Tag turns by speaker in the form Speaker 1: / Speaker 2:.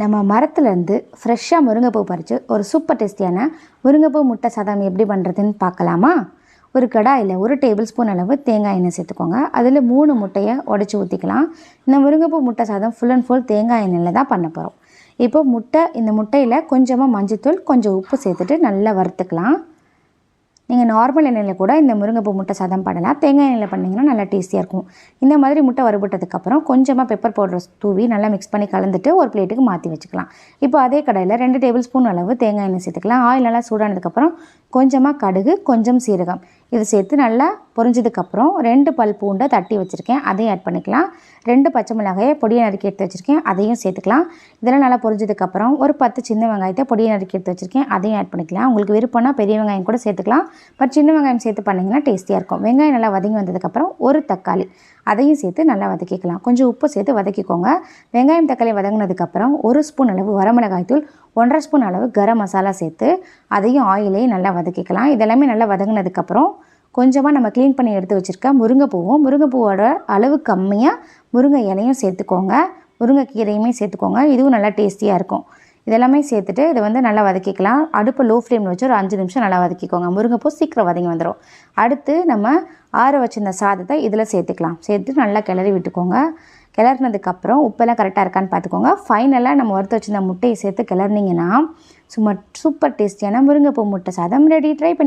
Speaker 1: நம்ம மரத்துலேருந்து ஃப்ரெஷ்ஷாக முருங்கைப்பூ பறித்து ஒரு சூப்பர் டேஸ்டியான முருங்கைப்பூ முட்டை சாதம் எப்படி பண்ணுறதுன்னு பார்க்கலாமா? ஒரு கடாயில் 1 டேபிள் ஸ்பூன் அளவு தேங்காய் எண்ணெய் சேர்த்துக்கோங்க. அதில் 3 முட்டையை உடச்சி ஊற்றிக்கலாம். இந்த முருங்கைப்பூ முட்டை சாதம் ஃபுல் அண்ட் ஃபுல் தேங்காய் எண்ணெயில் தான் பண்ண போகிறோம். இப்போ இந்த முட்டையில் கொஞ்சமாக மஞ்சத்தூள், கொஞ்சம் உப்பு சேர்த்துட்டு நல்லா வறுத்துக்கலாம். நீங்கள் நார்மல் எண்ணெயில் கூட இந்த முருங்கைப்பூ முட்டை சாதம் பண்ணலாம். தேங்காய் எண்ணெயில் பண்ணிங்கன்னா நல்லா டேஸ்டியாக இருக்கும். இந்த மாதிரி முட்டை வறுபட்டதுக்கப்புறம் கொஞ்சமாக பெப்பர் பவுடர் தூவி நல்லா மிக்ஸ் பண்ணி கலந்துட்டு ஒரு பிளேட்டுக்கு மாற்றி வச்சுக்கலாம். இப்போ அதே கடாயில் 2 டேபிள் ஸ்பூன் அளவு தேங்காய் எண்ணெய் சேர்த்துக்கலாம். ஆயில் நல்லா சூடானதுக்கப்புறம் கொஞ்சமாக கடுகு, கொஞ்சம் சீரகம் இது சேர்த்து நல்லா பொரிஞ்சதுக்கப்புறம் 2 பல் பூண்டை தட்டி வச்சுருக்கேன், அதையும் ஆட் பண்ணிக்கலாம். 2 பச்சை மிளகாயை பொடியை நறுக்கி எடுத்து வச்சுருக்கேன், அதையும் சேர்த்துக்கலாம். இதெல்லாம் நல்லா பொரிஞ்சதுக்கப்புறம் ஒரு 10 சின்ன வெங்காயத்தை பொடியை நறுக்கி எடுத்து வச்சுருக்கேன், அதையும் ஆட் பண்ணிக்கலாம். உங்களுக்கு விருப்பம்னா பெரிய வெங்காயம் கூட சேர்த்துக்கலாம். பட் சின்ன வெங்காயம் சேர்த்து பண்ணிங்கன்னா டேஸ்டியாக இருக்கும். வெங்காயம் நல்லா வதங்கி வந்ததுக்கப்புறம் ஒரு தக்காளி அதையும் சேர்த்து நல்லா வதக்கிக்கலாம். கொஞ்சம் உப்பு சேர்த்து வதக்கிக்கோங்க. வெங்காயம் தக்காளி வதங்கினதுக்கப்புறம் 1 ஸ்பூன் அளவு வரமிளகாய் தூள், 1.5 ஸ்பூன் அளவு கரம் மசாலா சேர்த்து அதையும் ஆயிலையும் நல்லா வதக்கிக்கலாம். இதெல்லாமே நல்லா வதங்கினதுக்கப்புறம் கொஞ்சமாக நம்ம க்ளீன் பண்ணி எடுத்து வச்சுருக்க முருங்கைப்பூவோட அளவு கம்மியாக முருங்கை இலையும் சேர்த்துக்கோங்க. முருங்கைக்கீரையுமே சேர்த்துக்கோங்க. இதுவும் நல்லா டேஸ்டியாக இருக்கும். இதெல்லாமே சேர்த்துட்டு இதை நல்லா வதக்கிக்கலாம். அடுப்பு லோ ஃப்ளேமில் வச்சு ஒரு 5 நிமிஷம் நல்லா வதக்கிக்கோங்க. முருங்கைப்பூ சீக்கிரம் வதங்கி வந்துடும். அடுத்து நம்ம ஆற வச்சிருந்த சாதத்தை இதில் சேர்த்துக்கலாம். சேர்த்து நல்லா கிளறி விட்டுக்கோங்க. கிளறினதுக்கப்புறம் உப்பெல்லாம் கரெக்டாக இருக்கான்னு பார்த்துக்கோங்க. ஃபைனலாக நம்ம வறுத்து வச்சிருந்த முட்டையை சேர்த்து கிளறினீங்கன்னா சும்மா சூப்பர் டேஸ்டியான முருங்கைப்பூ முட்டை சாதம் ரெடி. ட்ரை பண்ணி